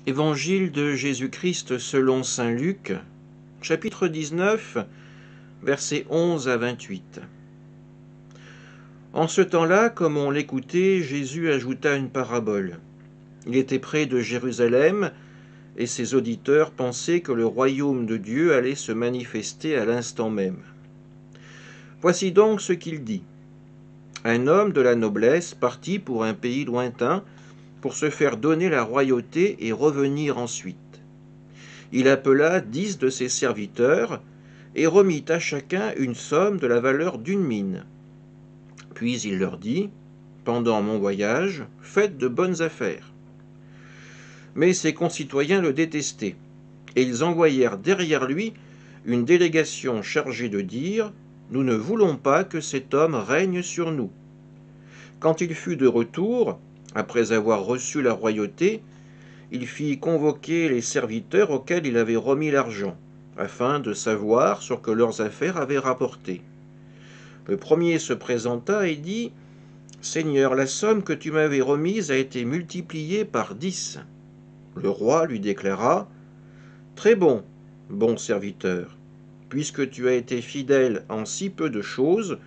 Évangile de Jésus-Christ selon saint Luc, chapitre 19, versets 11 à 28. En ce temps-là, comme on l'écoutait, Jésus ajouta une parabole. Il était près de Jérusalem, et ses auditeurs pensaient que le royaume de Dieu allait se manifester à l'instant même. Voici donc ce qu'il dit. Un homme de la noblesse partit pour un pays lointain pour se faire donner la royauté et revenir ensuite. Il appela 10 de ses serviteurs et remit à chacun une somme de la valeur d'une mine. Puis il leur dit, « Pendant mon voyage, faites de bonnes affaires. » Mais ses concitoyens le détestaient, et ils envoyèrent derrière lui une délégation chargée de dire, « Nous ne voulons pas que cet homme règne sur nous. » Quand il fut de retour, après avoir reçu la royauté, il fit convoquer les serviteurs auxquels il avait remis l'argent, afin de savoir ce que leurs affaires avaient rapporté. Le premier se présenta et dit, « Seigneur, la somme que tu m'avais remise a été multipliée par 10. » Le roi lui déclara, « Très bon, bon serviteur, puisque tu as été fidèle en si peu de choses,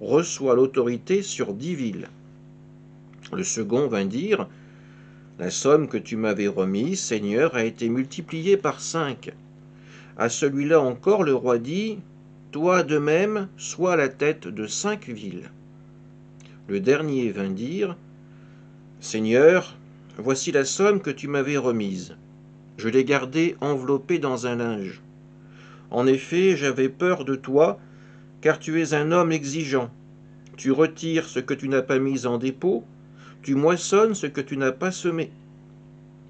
reçois l'autorité sur 10 villes. » Le second vint dire, « La somme que tu m'avais remise, Seigneur, a été multipliée par 5. » À celui-là encore le roi dit, « Toi de même, sois la tête de 5 villes. » Le dernier vint dire, « Seigneur, voici la somme que tu m'avais remise. Je l'ai gardée enveloppée dans un linge. En effet, j'avais peur de toi, car tu es un homme exigeant. Tu retires ce que tu n'as pas mis en dépôt, tu moissonnes ce que tu n'as pas semé. »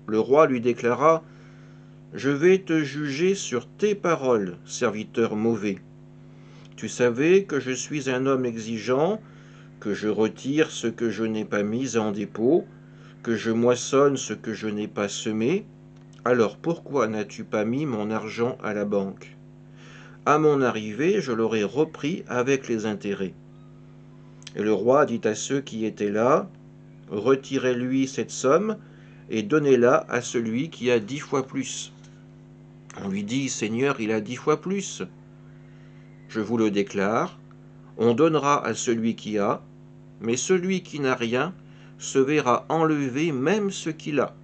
Le roi lui déclara, « Je vais te juger sur tes paroles, serviteur mauvais. Tu savais que je suis un homme exigeant, que je retire ce que je n'ai pas mis en dépôt, que je moissonne ce que je n'ai pas semé. Alors pourquoi n'as-tu pas mis mon argent à la banque? À mon arrivée, je l'aurais repris avec les intérêts. » Et le roi dit à ceux qui étaient là, « Retirez-lui cette somme et donnez-la à celui qui a 10 fois plus. » On lui dit, « Seigneur, il a 10 fois plus. » Je vous le déclare, on donnera à celui qui a, mais celui qui n'a rien se verra enlever même ce qu'il a.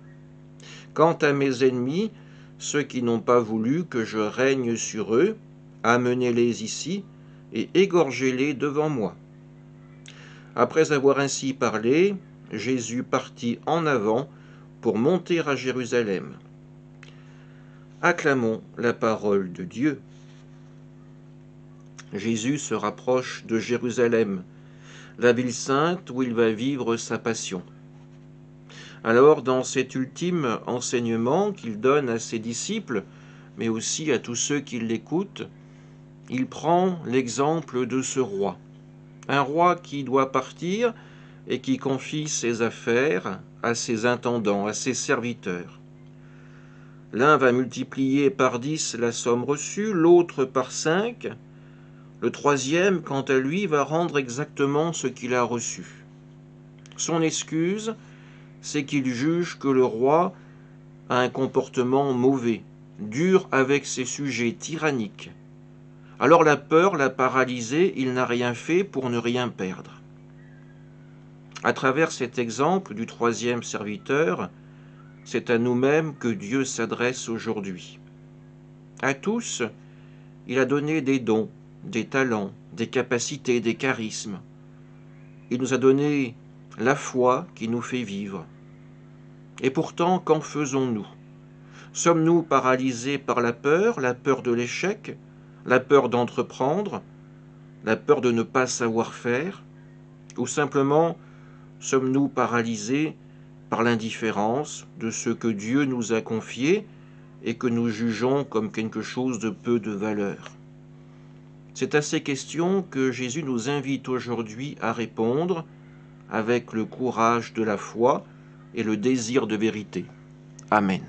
Quant à mes ennemis, ceux qui n'ont pas voulu que je règne sur eux, amenez-les ici et égorgez-les devant moi. » Après avoir ainsi parlé, Jésus partit en avant pour monter à Jérusalem. Acclamons la parole de Dieu. Jésus se rapproche de Jérusalem, la ville sainte où il va vivre sa passion. Alors, dans cet ultime enseignement qu'il donne à ses disciples, mais aussi à tous ceux qui l'écoutent, il prend l'exemple de ce roi. Un roi qui doit partir et qui confie ses affaires à ses intendants, à ses serviteurs. L'un va multiplier par 10 la somme reçue, l'autre par 5. Le troisième, quant à lui, va rendre exactement ce qu'il a reçu. Son excuse, c'est qu'il juge que le roi a un comportement mauvais, dur avec ses sujets, tyrannique. Alors la peur l'a paralysé, il n'a rien fait pour ne rien perdre. À travers cet exemple du troisième serviteur, c'est à nous-mêmes que Dieu s'adresse aujourd'hui. À tous, il a donné des dons, des talents, des capacités, des charismes. Il nous a donné la foi qui nous fait vivre. Et pourtant, qu'en faisons-nous? Sommes-nous paralysés par la peur de l'échec, la peur d'entreprendre, la peur de ne pas savoir faire? Ou simplement, sommes-nous paralysés par l'indifférence de ce que Dieu nous a confié et que nous jugeons comme quelque chose de peu de valeur? C'est à ces questions que Jésus nous invite aujourd'hui à répondre avec le courage de la foi et le désir de vérité. Amen.